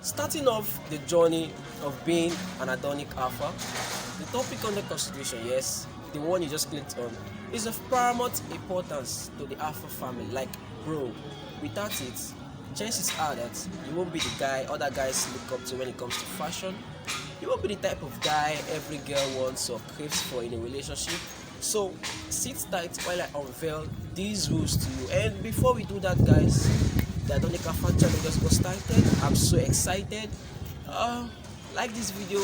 Starting off the journey of being an Adonic Alpha, the topic under consideration, yes, the one you just clicked on, is of paramount importance to the Alpha family. Like, bro, without it, chances are that you won't be the guy other guys look up to when it comes to fashion. You won't be the type of guy every girl wants or craves for in a relationship. So sit tight while I unveil these rules to you. And before we do that, guys, the Adonic Alpha channel just got started. I'm so excited. Like this video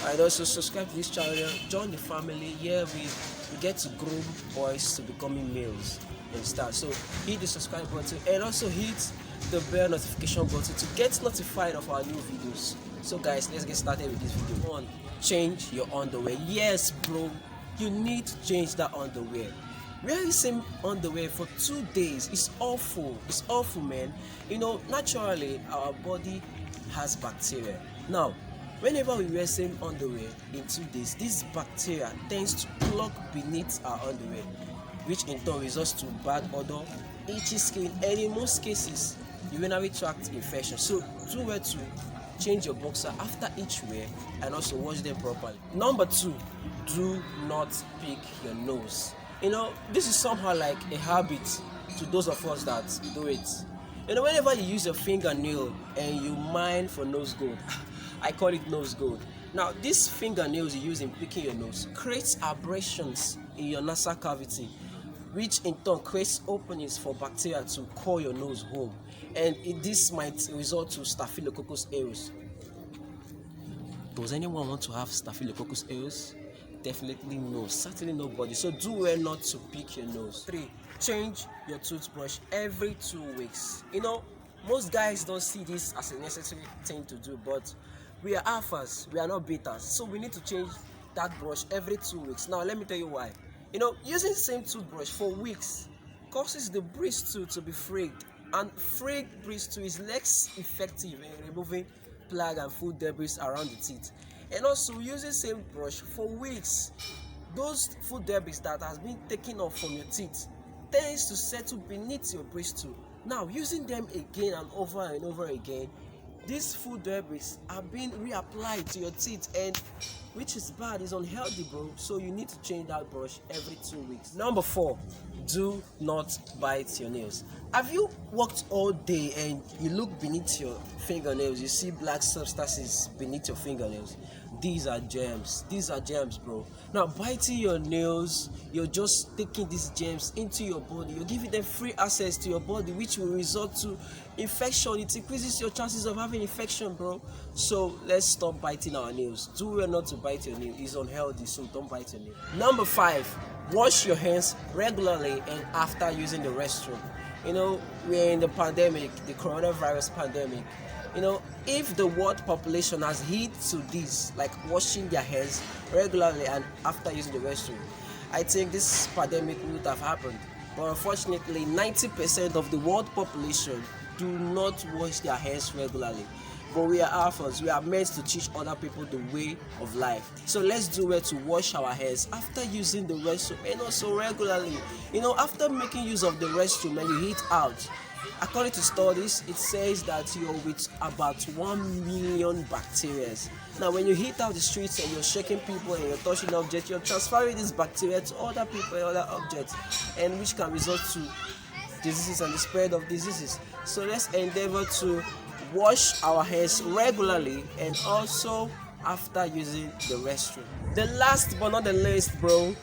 and also subscribe to this channel. Join the family. Here we get to groom boys to becoming males and start. So hit the subscribe button and also hit the bell notification button to get notified of our new videos. So guys, let's get started with this video. One, change your underwear. Yes, bro, you need to change that underwear. Wearing the same underwear for 2 days is awful. It's awful, man. You know, naturally our body has bacteria. Now, whenever we wear same underwear in 2 days, this bacteria tends to clog beneath our underwear, which in turn results to bad odor, itchy skin, and in most cases, urinary tract infection. So do well to change your boxer after each wear and also wash them properly. Number 2, do not pick your nose. You know, this is somehow like a habit to those of us that do it. You know, whenever you use your fingernail and you mine for nose gold, I call it nose gold. Now, these fingernails you use in picking your nose creates abrasions in your nasal cavity, which in turn creates openings for bacteria to call your nose home, and this might result to Staphylococcus aureus. Does anyone want to have Staphylococcus aureus? Definitely no, certainly nobody. So do well not to pick your nose. 3, change your toothbrush every 2 weeks. You know, most guys don't see this as a necessary thing to do, but we are alphas, we are not betas, so we need to change that brush every 2 weeks. Now let me tell you why. You know, using the same toothbrush for weeks causes the bristle to be frayed, and frayed bristle is less effective in removing plaque and food debris around the teeth. And also, using same brush for weeks, those food debris that has been taken off from your teeth tends to settle beneath your bristle. Now, using them again and over again, these food debris are being reapplied to your teeth, and which is bad, is unhealthy, bro. So you need to change that brush every 2 weeks. Number 4, do not bite your nails. Have you walked all day and you look beneath your fingernails, you see black substances beneath your fingernails? These are germs. These are germs, bro. Now, biting your nails, you're just taking these germs into your body. You're giving them free access to your body, which will result to infection. It increases your chances of having infection, bro. So let's stop biting our nails. Do well not to bite your nail. It's unhealthy, so don't bite your nail. Number 5, wash your hands regularly and after using the restroom. You know, we're in the pandemic, the coronavirus pandemic. You know, if the world population has heed to this, like washing their hands regularly and after using the restroom, I think this pandemic would have happened. But unfortunately, 90% of the world population do not wash their hands regularly. But we are alphas, we are meant to teach other people the way of life. So let's do well to wash our hands after using the restroom and also regularly. You know, after making use of the restroom and you eat out, according to studies, it says that you're with about 1 million bacteria. Now, when you hit out the streets and you're shaking people and you're touching objects, you're transferring this bacteria to other people and other objects, and which can result to diseases and the spread of diseases. So let's endeavor to wash our hands regularly and also after using the restroom. The last but not the least, bro,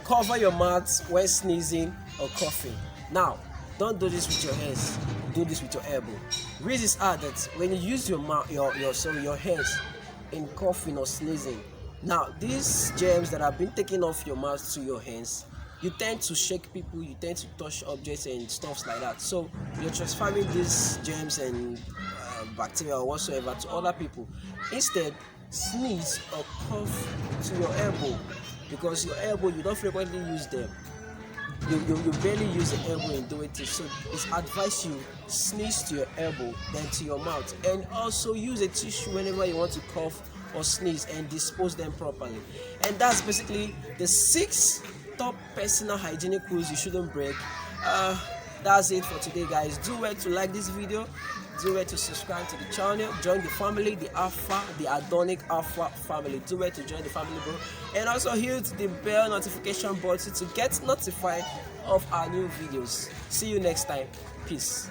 cover your mouth when sneezing or coughing. Now, don't do this with your hands, do this with your elbow. Reasons are that when you use your mouth, your hands in coughing or sneezing, now these germs that have been taken off your mouth to your hands, you tend to shake people, you tend to touch objects and stuff like that. So you're transferring these germs and bacteria or whatsoever to other people. Instead, sneeze or cough to your elbow, because your elbow, you don't frequently use them. You barely use the elbow in doing it, so it's advised you sneeze to your elbow, then to your mouth, and also use a tissue whenever you want to cough or sneeze and dispose them properly. And that's basically the 6 top personal hygienic rules you shouldn't break. That's it for today, guys. Do well to like this video, Do well to subscribe to the channel, join the family, the Adonic Alpha family. Do well to join the family, bro. And also hit the bell notification button to get notified of our new videos. See you next time. Peace.